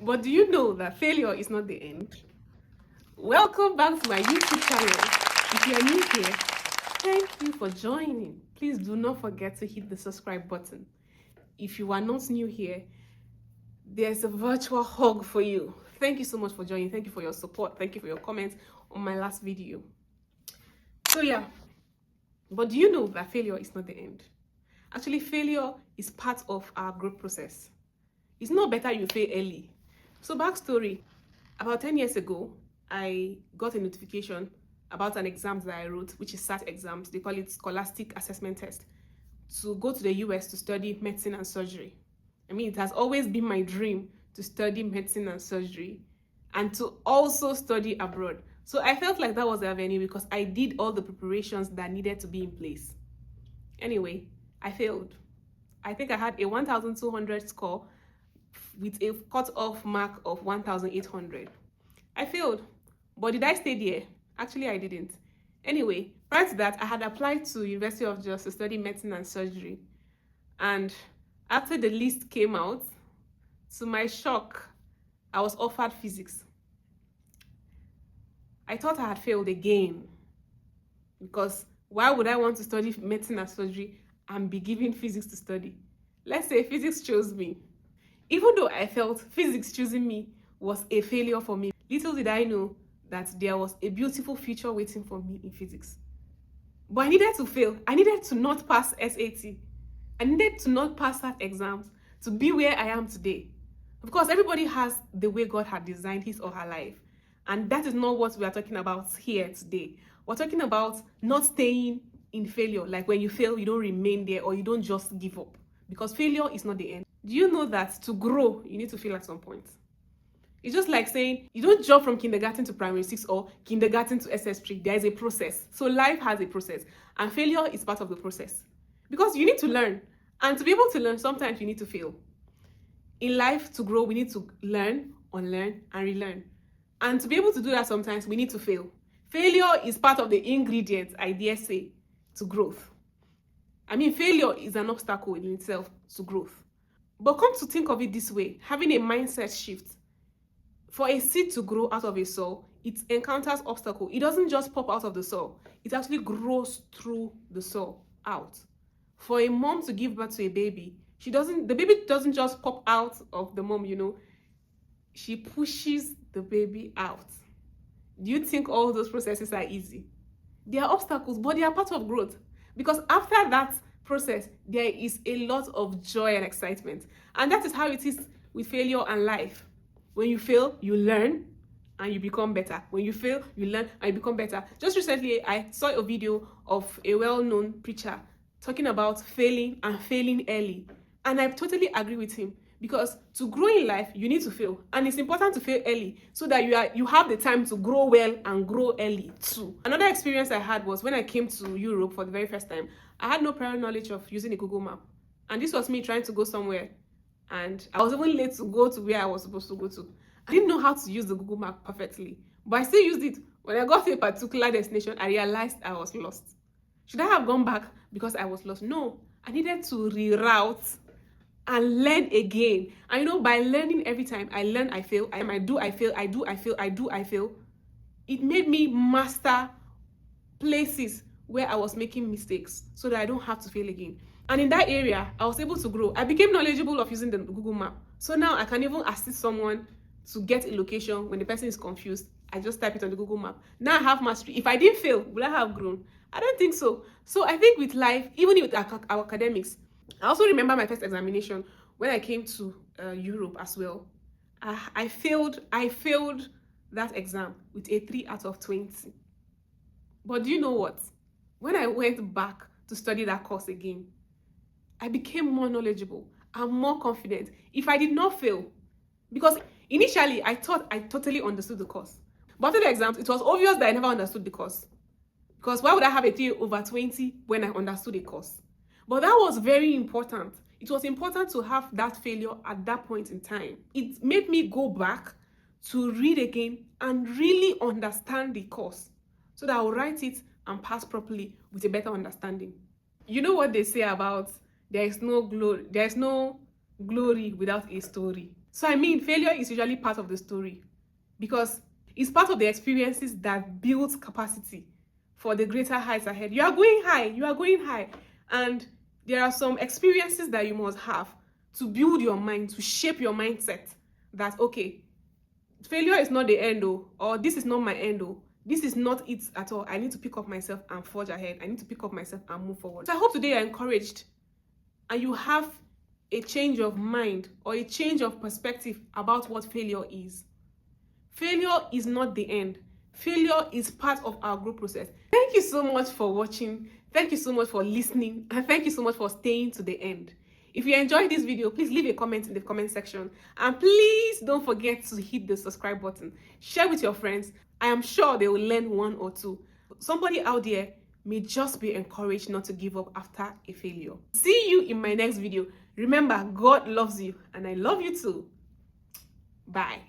But do you know that failure is not the end? Welcome back to my YouTube channel. If you are new here, thank you for joining. Please do not forget to hit the subscribe button. If you are not new here, there's a virtual hug for you. Thank you so much for joining. Thank you for your support. Thank you for your comments on my last video. So yeah, but do you know that failure is not the end? Actually, failure is part of our growth process. It's not better you fail early. So backstory, about 10 years ago, I got a notification about an exam that I wrote, which is SAT exams. They call it Scholastic Assessment Test, to go to the US to study medicine and surgery. I mean, it has always been my dream to study medicine and surgery and to also study abroad. So I felt like that was the avenue because I did all the preparations that needed to be in place. Anyway, I failed. I think I had a 1,200 score with a cut-off mark of 1,800. I failed. But did I stay there? Actually, I didn't. Anyway, prior to that, I had applied to University of Jos to study medicine and surgery. And after the list came out, to my shock, I was offered physics. I thought I had failed again. Because why would I want to study medicine and surgery and be given physics to study? Let's say physics chose me. Even though I felt physics choosing me was a failure for me, little did I know that there was a beautiful future waiting for me in physics. But I needed to fail. I needed to not pass SAT. I needed to not pass that exams to be where I am today. Of course, everybody has the way God had designed his or her life. And that is not what we are talking about here today. We're talking about not staying in failure. Like when you fail, you don't remain there or you don't just give up. Because failure is not the end. Do you know that to grow, you need to fail at some point? It's just like saying you don't jump from kindergarten to primary 6 or kindergarten to SS3. There is a process. So life has a process. And failure is part of the process. Because you need to learn. And to be able to learn, sometimes you need to fail. In life, to grow, we need to learn, unlearn, and relearn. And to be able to do that sometimes, we need to fail. Failure is part of the ingredients, I dare say, to growth. I mean, failure is an obstacle in itself to growth. But come to think of it this way, having a mindset shift. For a seed to grow out of a soil, it encounters obstacle. It doesn't just pop out of the soil. It actually grows through the soil out. For a mom to give birth to a baby, the baby doesn't just pop out of the mom, She pushes the baby out. Do you think all those processes are easy? They are obstacles, but they are part of growth. Because after that process, there is a lot of joy and excitement. And that is how it is with failure and life. When you fail, you learn and you become better. When you fail, you learn and you become better. Just recently, I saw a video of a well-known preacher talking about failing and failing early. And I totally agree with him. Because to grow in life, you need to fail. And it's important to fail early so that you have the time to grow well and grow early too. Another experience I had was when I came to Europe for the very first time. I had no prior knowledge of using a Google map. And this was me trying to go somewhere. And I was even late to go to where I was supposed to go to. I didn't know how to use the Google map perfectly. But I still used it. When I got to a particular destination, I realized I was lost. Should I have gone back because I was lost? No. I needed to reroute and learn again. And by learning every time, I learn, I fail, I do, I fail, I do, I fail, I do, I fail. It made me master places where I was making mistakes so that I don't have to fail again. And in that area, I was able to grow. I became knowledgeable of using the Google map. So now I can even assist someone to get a location when the person is confused. I just type it on the Google map. Now I have mastery. If I didn't fail, would I have grown? I don't think so. So I think with life, even with our academics, I also remember my first examination when I came to Europe as well. I failed that exam with a 3 out of 20. But do you know what? When I went back to study that course again, I became more knowledgeable and more confident if I did not fail. Because initially, I thought I totally understood the course. But after the exams, it was obvious that I never understood the course. Because why would I have a 3 over 20 when I understood a course? But that was very important. It was important to have that failure at that point in time. It made me go back to read again and really understand the course so that I will write it and pass properly with a better understanding. You know what they say about there is no glory without a story. So I mean, failure is usually part of the story because it's part of the experiences that builds capacity for the greater heights ahead. You are going high, you are going high. And there are some experiences that you must have to build your mind, to shape your mindset that, okay, failure is not the end, or this is not my end, this is not it at all. I need to pick up myself and forge ahead. I need to pick up myself and move forward. So I hope today you're encouraged and you have a change of mind or a change of perspective about what failure is. Failure is not the end. Failure is part of our growth process. Thank you so much for watching. Thank you so much for listening. And thank you so much for staying to the end. If you enjoyed this video, please leave a comment in the comment section. And please don't forget to hit the subscribe button. Share with your friends. I am sure they will learn one or two. Somebody out there may just be encouraged not to give up after a failure. See you in my next video. Remember, God loves you and I love you too. Bye.